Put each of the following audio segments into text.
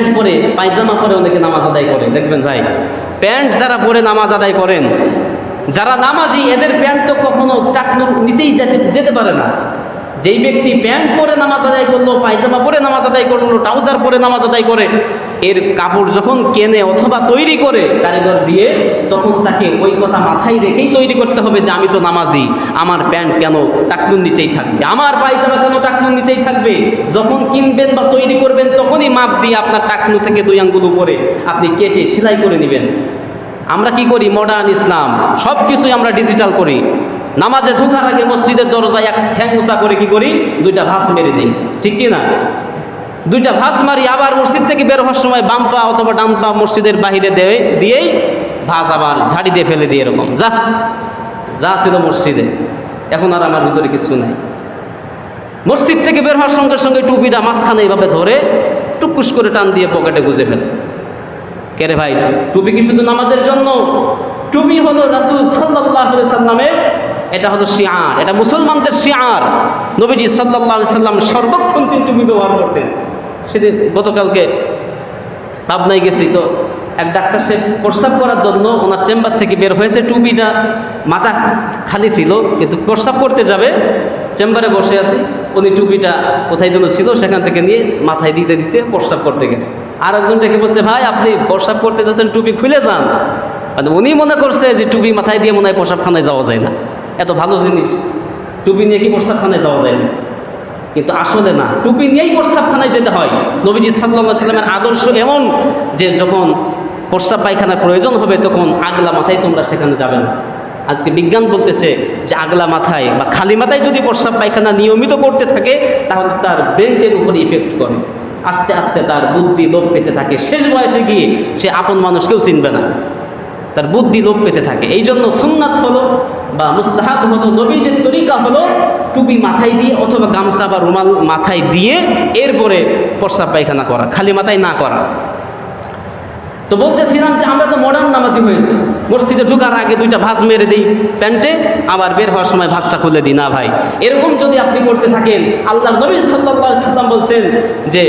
Pant পরে পায়জামা পরে অনেকে নামাজ আদায় করে, দেখবেন ভাই প্যান্ট যারা পরে নামাজ আদায় করেন, যারা নামাজি, এদের প্যান্ট তো কখনো টাকনুর নিচেই যেতে পারে না। যেই ব্যক্তি প্যান্ট পরে নামাজ আদায় করলো, পায়জামা পরে নামাজ আদায় করলো, ট্রাউজার পরে নামাজ আদায় করে, এর কাপড় যখন কেনে অথবা তৈরি করে কারিগর দিয়ে, তখন তাকে ওই কথা মাথায় রেখেই তৈরি করতে হবে যে আমি তো নামাজি, আমার প্যান্ট কেন টাকনুর নিচেই থাকবে, আমার পায়জামা কেন টাকনুর নিচেই থাকবে। যখন কিনবেন বা তৈরি করবেন তখনই মাপ দিয়ে আপনার টাকনু থেকে 2 আঙ্গুল উপরে আপনি কেটে সেলাই করে নেবেন। আমরা কি করি? মডার্ন ইসলাম, সব কিছুই আমরা ডিজিটাল করি। নামাজে ঢোকার আগে মসজিদের দরজায় এক ঠ্যাং উঁচা করে কি করি? 2টা ভাঁজ মেরে দিই, ঠিক কি না? 2টা ভাঁজ মারি, আবার মসজিদ থেকে বের হওয়ার সময় বাম পা অথবা ডান পা মসজিদের বাহিরে দিয়েই ভাঁজ আবার ঝাড়ি দিয়ে ফেলে দিই, এরকম যা ছিল মসজিদে, এখন আর আমার ভিতরে কিছু নাই। মসজিদ থেকে বের হওয়ার সঙ্গে সঙ্গে টুপিটা মাঝখানে এইভাবে ধরে টুকুস করে টান দিয়ে পকেটে গুজে ফেলে। কে রে ভাই, টুপি কি শুধু নামাজের জন্য? টুপি হলো রাসূল সাল্লাল্লাহু আলাইহি সাল্লামের, এটা হলো শিআর, এটা মুসলমানদের শিআর। নবীজি সাল্লাল্লাহু আলাইহি সাল্লাম সর্বক্ষণ 3 টুপি ব্যবহার করতেন। সেদিন গতকালকে পাবনায় গেছি, তো এক ডাক্তার সাহেব প্রস্রাব করার জন্য ওনার চেম্বার থেকে বের হয়েছে, টুপিটা মাথা খালি ছিল, কিন্তু প্রস্রাব করতে যাবে, চেম্বারে বসে আছে, উনি টুপিটা কোথায় যেন ছিল সেখান থেকে নিয়ে মাথায় দিতে দিতে প্রস্রাব করতে গেছে। আর একজন ডেকে বলছে, ভাই আপনি প্রস্রাব করতে যাচ্ছেন, টুপি খুলে যান। উনি মনে করছে যে টুপি মাথায় দিয়ে মনে হয় প্রস্রাবখানায় যাওয়া যায় না, এত ভালো জিনিস, টুপি নিয়ে কি প্রস্রাবখানায় যাওয়া যায় না? কিন্তু আসলে না, টুপি নিয়েই প্রস্রাবখানায় যেতে হয়। নবীজি সাল্লাল্লাহু আলাইহি সাল্লামের আদর্শ এমন যে যখন প্রস্রাব পায়খানার প্রয়োজন হবে তখন আগলা মাথায় তোমরা সেখানে যাবে না। আজকে বিজ্ঞান বলতেছে যে আগলা মাথায় বা খালি মাথায় যদি প্রস্রাব পায়খানা নিয়মিত করতে থাকে তাহলে তার ব্রেনের উপরে ইফেক্ট করে, আস্তে আস্তে তার বুদ্ধি লোপ পেতে থাকে, শেষ বয়সে গিয়ে সে আপন মানুষকেও চিনবে না, তার বুদ্ধি লোপ পেতে থাকে। এই জন্য সুন্নাত হলো বা মুস্তাহাব হলো, নবীজির তরিকা হলো টুপি মাথায় দিয়ে অথবা গামছা বা রুমাল মাথায় দিয়ে এরপরে প্রস্রাব পায়খানা করা, খালি মাথায় না করা। তো বলতেছিলাম যে আমরা তো মডার্ন নামাজি হয়েছি, মসজিদে ঢোকার আগে 2টা ভাঁজ মেরে দিই প্যান্টে, আবার বের হওয়ার সময় ভাঁজটা খুলে দিই। না ভাই, এরকম যদি আপনি করতে থাকেন, আল্লাহর নবী সাল্লাল্লাহু আলাইহি সাল্লাম বলছেন যে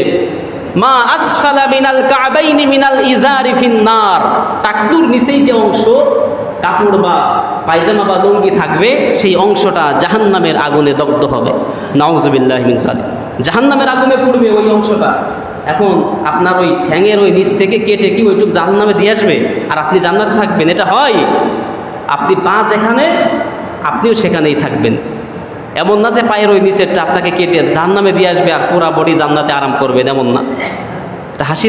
মা আসফালা মিনাল কাবাইনি মিনাল ইজারি ফিন নার, টাকনুর নিচেই যে অংশ কাপড় বা পায়জামা বা লুঙ্গি থাকবে সেই অংশটা জাহান্নামের আগুনে দগ্ধ হবে। নাউযুবিল্লাহি মিন যালিক, জাহান্নামের আগুনে পড়বে ওই অংশটা। এখন আপনার ওই ঠ্যাঙের ওই নিচ থেকে কেটে কি ওইটুকু জাহান্নামে দিয়ে আসবে আর আপনি জান্নাতে থাকবেন? এটা হয়? আপনি পা যেখানে আপনিও সেখানেই থাকবেন। এমন না যে পায়ের ওই নিচেরটা আপনাকে কেটে জাহান্নামে দিয়ে আসবে আর পুরা বডি জান্নাতে আরাম করবেন, এমন না। এটা হাসি